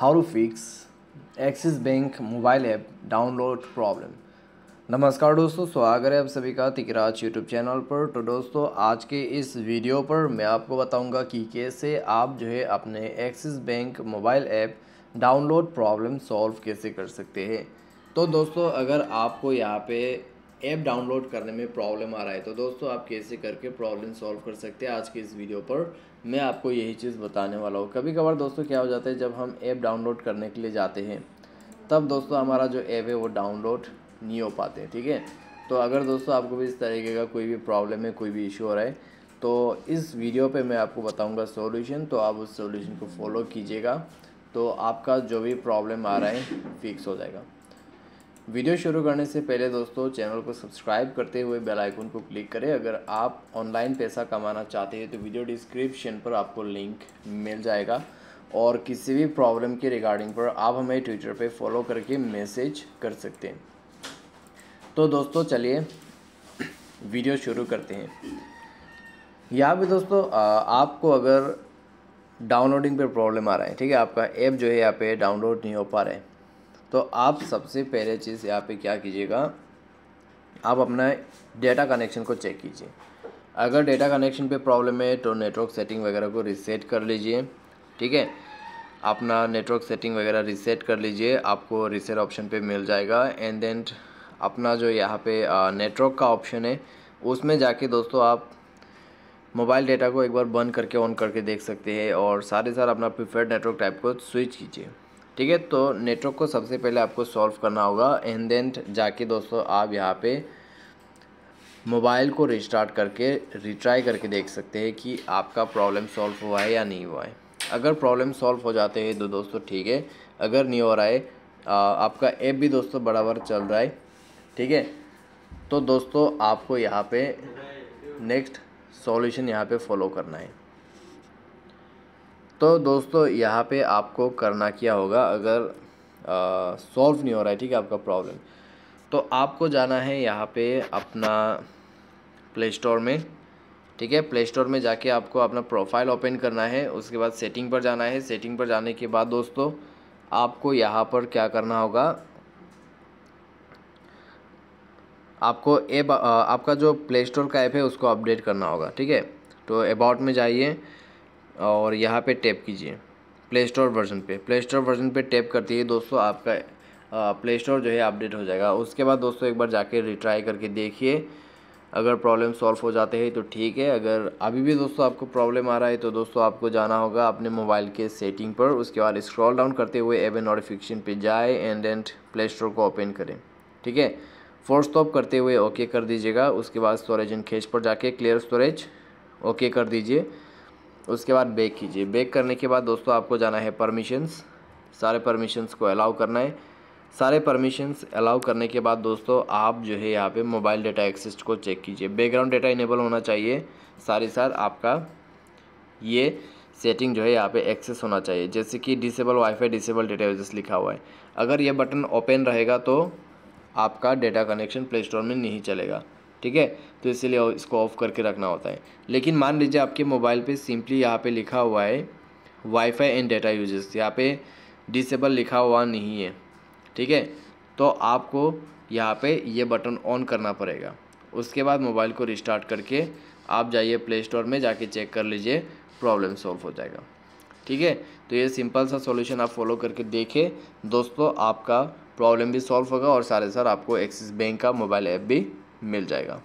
How to fix Axis bank mobile app download problem. नमस्कार दोस्तों, स्वागत है आप सभी का तिकराज यूट्यूब चैनल पर। तो दोस्तों, आज के इस वीडियो पर मैं आपको बताऊंगा कि कैसे आप जो है अपने axis bank mobile app download problem solve कैसे कर सकते हैं। तो दोस्तों, अगर आपको यहाँ पे ऐप डाउनलोड करने में प्रॉब्लम आ रहा है तो दोस्तों आप कैसे करके प्रॉब्लम सॉल्व कर सकते हैं, आज के इस वीडियो पर मैं आपको यही चीज़ बताने वाला हूँ। कभी कभार दोस्तों क्या हो जाता है, जब हम ऐप डाउनलोड करने के लिए जाते हैं तब दोस्तों हमारा जो ऐप है वो डाउनलोड नहीं हो पाते। ठीक है, तो अगर दोस्तों आपको भी इस तरीके का कोई भी प्रॉब्लम है, कोई भी इशू हो रहा है, तो इस वीडियो पे मैं आपको बताऊंगा सॉल्यूशन। तो आप उस सॉल्यूशन को फॉलो कीजिएगा तो आपका जो भी प्रॉब्लम आ रहा है फिक्स हो जाएगा। वीडियो शुरू करने से पहले दोस्तों चैनल को सब्सक्राइब करते हुए बेल आइकन को क्लिक करें। अगर आप ऑनलाइन पैसा कमाना चाहते हैं तो वीडियो डिस्क्रिप्शन पर आपको लिंक मिल जाएगा, और किसी भी प्रॉब्लम के रिगार्डिंग पर आप हमें ट्विटर पे फॉलो करके मैसेज कर सकते हैं। तो दोस्तों चलिए वीडियो शुरू करते हैं। यहाँ पे दोस्तों आपको अगर डाउनलोडिंग पे प्रॉब्लम आ रहा है, ठीक है, आपका ऐप जो है यहाँ पे डाउनलोड नहीं हो पा रहा है, तो आप सबसे पहले चीज़ यहाँ पे क्या कीजिएगा, आप अपना डेटा कनेक्शन को चेक कीजिए। अगर डेटा कनेक्शन पे प्रॉब्लम है तो नेटवर्क सेटिंग वगैरह को रीसेट कर लीजिए। ठीक है, अपना नेटवर्क सेटिंग वगैरह रीसेट कर लीजिए, आपको रीसेट ऑप्शन पे मिल जाएगा। एंड देन अपना जो यहाँ पे नेटवर्क का ऑप्शन है उसमें जाके दोस्तों आप मोबाइल डेटा को एक बार बंद करके ऑन करके देख सकते हैं, और सारे साथ अपना प्रीफर्ड नेटवर्क टाइप को स्विच कीजिए। ठीक है, तो नेटवर्क को सबसे पहले आपको सॉल्व करना होगा। एंड देन जाके दोस्तों आप यहाँ पे मोबाइल को रिस्टार्ट करके रिट्राई करके देख सकते हैं कि आपका प्रॉब्लम सॉल्व हुआ है या नहीं हुआ है। अगर प्रॉब्लम सॉल्व हो जाते हैं तो दोस्तों ठीक है, अगर नहीं हो रहा है, आपका ऐप भी दोस्तों बराबर चल रहा है, ठीक है, तो दोस्तों आपको यहाँ पे नेक्स्ट सॉल्यूशन यहाँ पे फॉलो करना है। तो दोस्तों यहाँ पे आपको करना क्या होगा, अगर सॉल्व नहीं हो रहा है, ठीक है, आपका प्रॉब्लम, तो आपको जाना है यहाँ पे अपना प्ले स्टोर में। ठीक है, प्ले स्टोर में जाके आपको अपना प्रोफाइल ओपन करना है, उसके बाद सेटिंग पर जाना है। सेटिंग पर जाने के बाद दोस्तों आपको यहाँ पर क्या करना होगा, आपको ऐप आपका जो प्ले स्टोर का ऐप है उसको अपडेट करना होगा। ठीक है, तो अबाउट में जाइए और यहाँ पे टैप कीजिए प्ले स्टोर वर्जन पे। प्ले स्टोर वर्जन पे टैप करते ही दोस्तों आपका प्ले स्टोर जो है अपडेट हो जाएगा। उसके बाद दोस्तों एक बार जाके रिट्राई करके देखिए, अगर प्रॉब्लम सॉल्व हो जाते हैं तो ठीक है। अगर अभी भी दोस्तों आपको प्रॉब्लम आ रहा है तो दोस्तों आपको जाना होगा अपने मोबाइल के सेटिंग पर, उसके बाद स्क्रॉल डाउन करते हुए ऐप एंड नोटिफिकेशन पे जाए एंड देन प्ले स्टोर को ओपन करें। ठीक है, फोर्स स्टॉप करते हुए ओके कर दीजिएगा। उसके बाद स्टोरेज एंड कैश पर जाके क्लियर स्टोरेज ओके कर दीजिए। उसके बाद बैक कीजिए। बैक करने के बाद दोस्तों आपको जाना है परमिशंस, सारे परमिशंस को अलाउ करना है। सारे परमिशंस अलाउ करने के बाद दोस्तों आप जो है यहाँ पे मोबाइल डेटा एक्सेस को चेक कीजिए। बैकग्राउंड डेटा इनेबल होना चाहिए, साथ ही साथ आपका ये सेटिंग जो है यहाँ पे एक्सेस होना चाहिए, जैसे कि disable wifi disable data uses लिखा हुआ है। अगर ये बटन ओपन रहेगा तो आपका डेटा कनेक्शन प्ले स्टोर में नहीं चलेगा। ठीक है, तो इसीलिए इसको ऑफ करके रखना होता है। लेकिन मान लीजिए आपके मोबाइल पे सिंपली यहाँ पे लिखा हुआ है वाईफाई एंड डेटा यूजेस, यहाँ पे डिसेबल लिखा हुआ नहीं है, ठीक है, तो आपको यहाँ पे ये बटन ऑन करना पड़ेगा। उसके बाद मोबाइल को रिस्टार्ट करके आप जाइए प्ले स्टोर में, जाके चेक कर लीजिए, प्रॉब्लम सॉल्व हो जाएगा। ठीक है, तो ये सिंपल सा सॉल्यूशन आप फॉलो करके देखें दोस्तों, आपका प्रॉब्लम भी सॉल्व होगा और सारे साथ आपको एक्सिस बैंक का मोबाइल ऐप भी मिल जाएगा।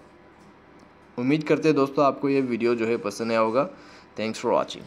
उम्मीद करते हैं दोस्तों आपको ये वीडियो जो है पसंद आया होगा। Thanks for watching.